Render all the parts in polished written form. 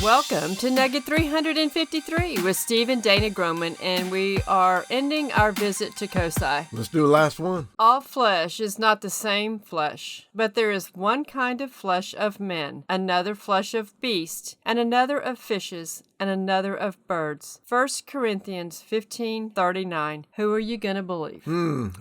Welcome to Nugget 353 with Steve and Dana Groman, and we are ending our visit to Kosai. Let's do the last one. All flesh is not the same flesh, but there is one kind of flesh of men, another flesh of beasts, and another of fishes, and another of birds. 1 Corinthians 15:39. Who are you going to believe?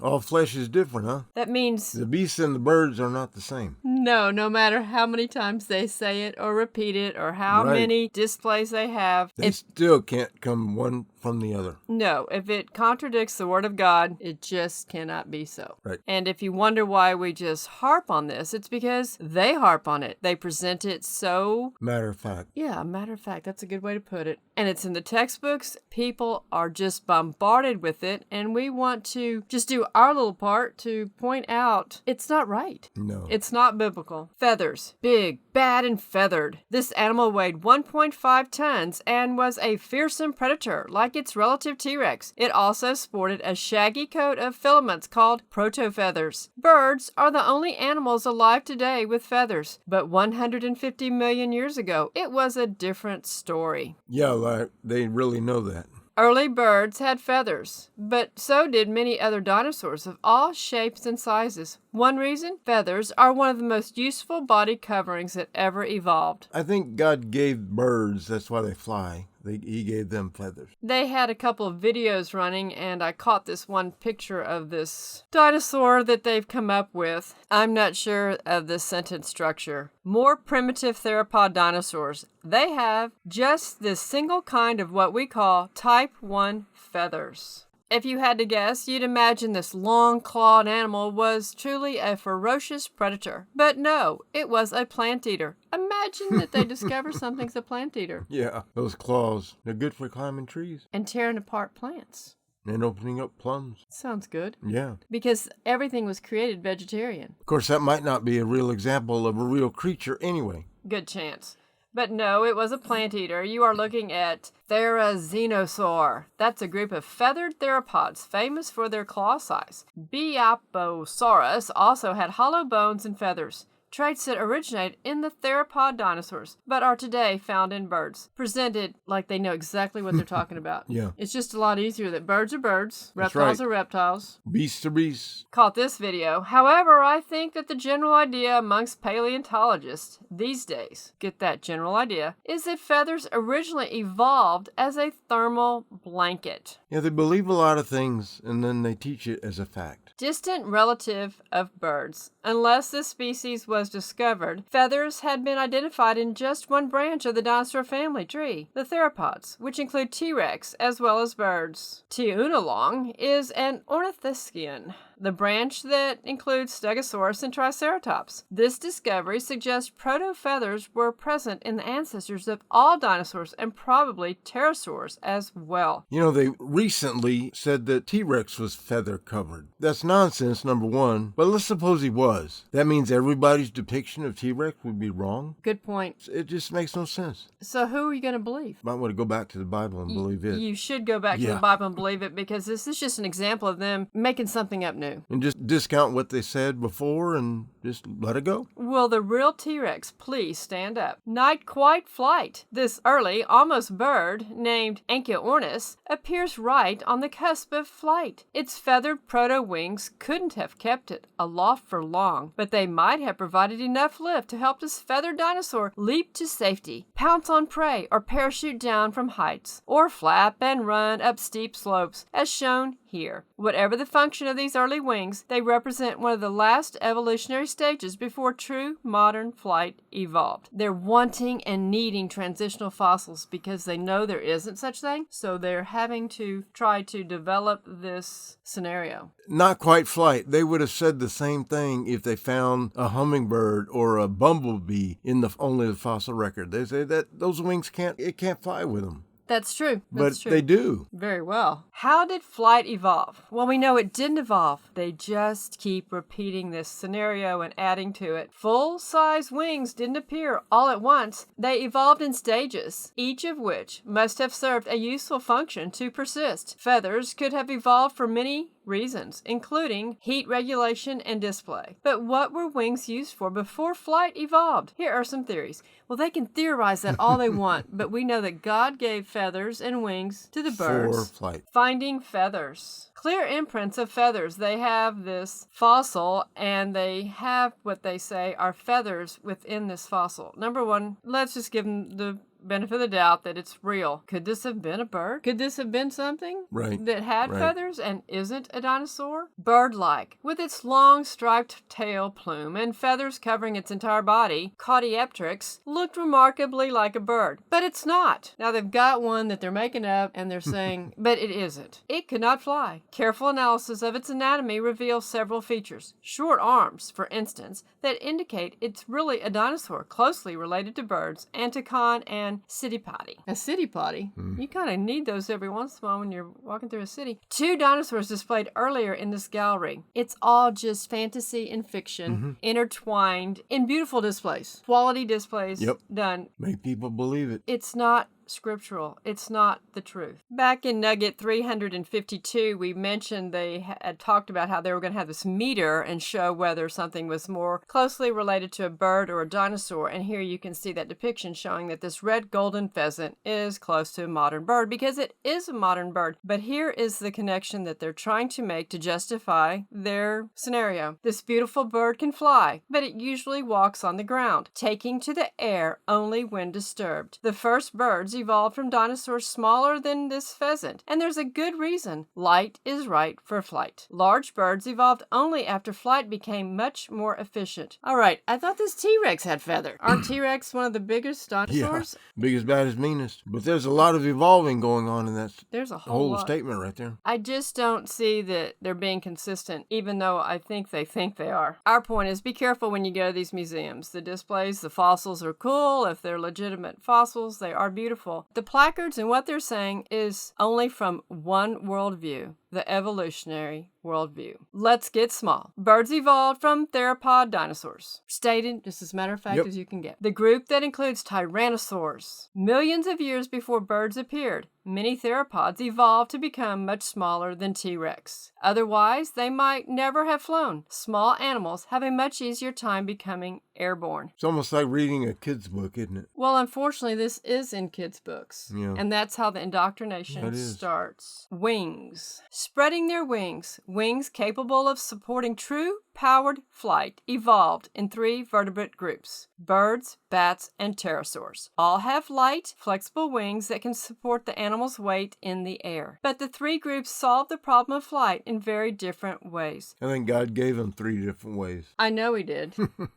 All flesh is different, huh? That means The beasts and the birds are not the same. no matter how many times they say it or repeat it or how many displays they have. They still can't come one from the other. No, if it contradicts the Word of God, it just cannot be so. Right. And if you wonder why we just harp on this, it's because they harp on it. They present it so... Matter of fact. Yeah, matter of fact, that's a good way to put it. And it's in the textbooks. People are just bombarded with it, and we want to just do our little part to point out it's not right. No. It's not biblical. Feathers. Big, bad, and feathered. This animal weighed 1.5 tons and was a fearsome predator like its relative T-Rex. It also sported a shaggy coat of filaments called protofeathers. Birds are the only animals alive today with feathers, but 150 million years ago, it was a different story. Yeah, like they really know that. Early birds had feathers, but so did many other dinosaurs of all shapes and sizes. One reason? Feathers are one of the most useful body coverings that ever evolved. I think God gave birds, that's why they fly. He gave them feathers. They had a couple of videos running, and I caught this one picture of this dinosaur that they've come up with. I'm not sure of the sentence structure. More primitive theropod dinosaurs. They have just this single kind of what we call type 1 feathers. If you had to guess, you'd imagine this long-clawed animal was truly a ferocious predator. But no, it was a plant eater. Imagine that they discover something's a plant eater. Yeah, those claws, they're good for climbing trees. And tearing apart plants. And opening up plums. Sounds good. Yeah. Because everything was created vegetarian. Of course, that might not be a real example of a real creature anyway. Good chance. But no, it was a plant eater. You are looking at Therizinosaur. That's a group of feathered theropods famous for their claw size. Biaposaurus also had hollow bones and feathers. Traits that originate in the theropod dinosaurs, but are today found in birds. Presented like they know exactly what they're talking about. Yeah. It's just a lot easier that birds are birds, That's reptiles right. are reptiles. Beasts are beasts. Caught this video. However, I think that the general idea amongst paleontologists these days, get that general idea, is that feathers originally evolved as a thermal blanket. Yeah, they believe a lot of things, and then they teach it as a fact. Distant relative of birds. Unless this species was discovered, feathers had been identified in just one branch of the dinosaur family tree, the theropods, which include T-Rex as well as birds. Tiunalong is an ornithischian, the branch that includes Stegosaurus and Triceratops. This discovery suggests proto-feathers were present in the ancestors of all dinosaurs and probably pterosaurs as well. You know, they recently said that T-Rex was feather covered. That's nonsense, number one, but let's suppose he was. That means everybody's depiction of T-Rex would be wrong? Good point. It just makes no sense. So who are you going to believe? Might want to go back to the Bible and believe it. You should go back to the Bible and believe it, because this is just an example of them making something up new. And just discount what they said before and just let it go. Will the real T-Rex please stand up? Not quite flight. This early, almost bird, named Anchiornis, appears right on the cusp of flight. Its feathered proto-wings couldn't have kept it aloft for long, but they might have provided enough lift to help this feathered dinosaur leap to safety, pounce on prey, or parachute down from heights, or flap and run up steep slopes, as shown here. Whatever the function of these early wings, they represent one of the last evolutionary stages before true modern flight evolved. They're wanting and needing transitional fossils because they know there isn't such thing, so they're having to try to develop this scenario. Not quite flight. They would have said the same thing if they found a hummingbird or a bumblebee in only the fossil record. They say that those wings can't fly with them. That's true. But they do. Very well. How did flight evolve? Well, we know it didn't evolve. They just keep repeating this scenario and adding to it. Full-size wings didn't appear all at once. They evolved in stages, each of which must have served a useful function to persist. Feathers could have evolved for many reasons, including heat regulation and display. But what were wings used for before flight evolved? Here are some theories. Well, they can theorize that all they want, but we know that God gave feathers and wings to the birds. For flight. Finding feathers. Clear imprints of feathers. They have this fossil, and they have what they say are feathers within this fossil. Number one, let's just give them the benefit of the doubt that it's real. Could this have been a bird? Could this have been something that had feathers and isn't a dinosaur? Bird-like, with its long striped tail plume and feathers covering its entire body, Caudiopteryx looked remarkably like a bird. But it's not. Now they've got one that they're making up and they're saying, but it isn't. It could not fly. Careful analysis of its anatomy reveals several features. Short arms, for instance, that indicate it's really a dinosaur closely related to birds, Anticon and city potty. A city potty? You kind of need those every once in a while when you're walking through a city. 2 dinosaurs displayed earlier in this gallery. It's all just fantasy and fiction intertwined in beautiful displays. Quality displays done. Make people believe it. It's not scriptural. It's not the truth. Back in Nugget 352, we mentioned they had talked about how they were going to have this meter and show whether something was more closely related to a bird or a dinosaur. And here you can see that depiction showing that this red golden pheasant is close to a modern bird because it is a modern bird. But here is the connection that they're trying to make to justify their scenario. This beautiful bird can fly, but it usually walks on the ground, taking to the air only when disturbed. The first birds evolved from dinosaurs smaller than this pheasant, and there's a good reason. Light is right for flight. Large birds evolved only after flight became much more efficient. All right, I thought this T-Rex had feathers. Aren't T-Rex one of the biggest dinosaurs? Yeah, biggest, baddest, meanest. But there's a lot of evolving going on in that there's a whole lot. Statement right there. I just don't see that they're being consistent, even though I think they are. Our point is be careful when you go to these museums. The displays, the fossils are cool. If they're legitimate fossils, they are beautiful. The placards and what they're saying is only from one worldview, the evolutionary worldview. Let's get small. Birds evolved from theropod dinosaurs. Stated just as a matter of fact as you can get. The group that includes tyrannosaurs. Millions of years before birds appeared, many theropods evolved to become much smaller than T-Rex. Otherwise, they might never have flown. Small animals have a much easier time becoming airborne. It's almost like reading a kid's book, isn't it? Well, unfortunately, this is in kids' books. Yeah. And that's how the indoctrination starts. Wings. Spreading their wings. Wings capable of supporting true powered flight evolved in 3 vertebrate groups: birds, bats, and pterosaurs. All have light, flexible wings that can support the animal's weight in the air. But the 3 groups solved the problem of flight in very different ways. I think God gave them 3 different ways. I know he did.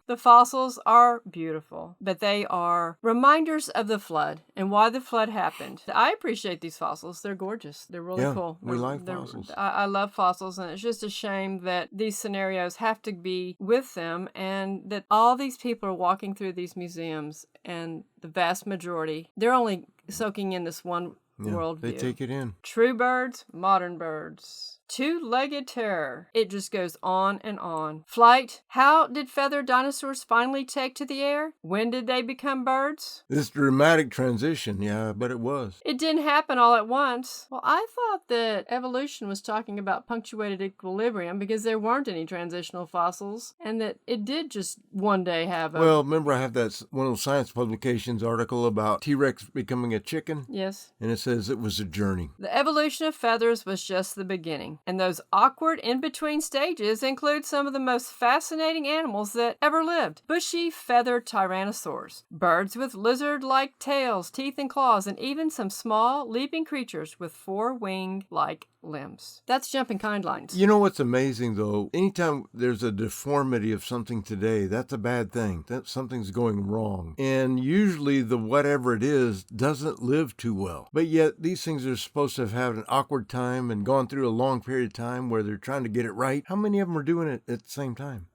The fossils are beautiful, but they are reminders of the flood and why the flood happened. I appreciate these fossils. They're gorgeous. They're really cool. We like fossils. I love fossils, and it's just a shame that these scenarios have to be with them and that all these people are walking through these museums, and the vast majority, they're only soaking in this one worldview. They take it in. True birds, modern birds. 2-legged terror. It just goes on and on. Flight. How did feathered dinosaurs finally take to the air? When did they become birds? This dramatic transition, but it was. It didn't happen all at once. Well, I thought that evolution was talking about punctuated equilibrium because there weren't any transitional fossils, and that it did just one day have a... Well, remember I have that one of those science publications article about T-Rex becoming a chicken? Yes. And it says it was a journey. The evolution of feathers was just the beginning. And those awkward in-between stages include some of the most fascinating animals that ever lived. Bushy, feathered tyrannosaurs, birds with lizard-like tails, teeth, and claws, and even some small, leaping creatures with 4 wing-like limbs. That's jumping kind lines. You know what's amazing, though? Anytime there's a deformity of something today, that's a bad thing. That something's going wrong. And usually the whatever it is doesn't live too well. But yet these things are supposed to have had an awkward time and gone through a long period of time where they're trying to get it right. How many of them are doing it at the same time?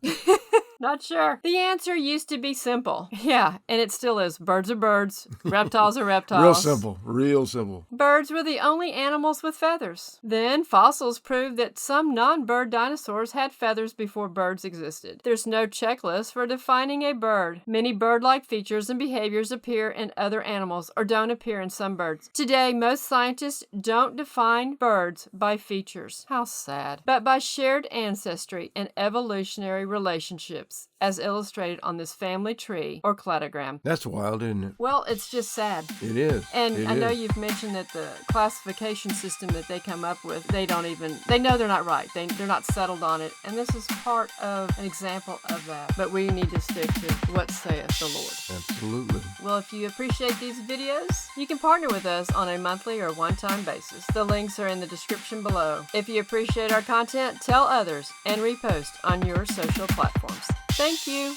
Not sure. The answer used to be simple. Yeah, and it still is. Birds are birds. Reptiles are reptiles. Real simple. Real simple. Birds were the only animals with feathers. Then fossils proved that some non-bird dinosaurs had feathers before birds existed. There's no checklist for defining a bird. Many bird-like features and behaviors appear in other animals or don't appear in some birds. Today, most scientists don't define birds by features. How sad. But by shared ancestry and evolutionary relationships, as illustrated on this family tree or cladogram. That's wild, isn't it? Well, it's just sad. It is. And I know you've mentioned that the classification system that they come up with, they know they're not right. They're not settled on it. And this is part of an example of that. But we need to stick to what saith the Lord. Absolutely. Well, if you appreciate these videos, you can partner with us on a monthly or one-time basis. The links are in the description below. If you appreciate our content, tell others and repost on your social platforms. Thank you.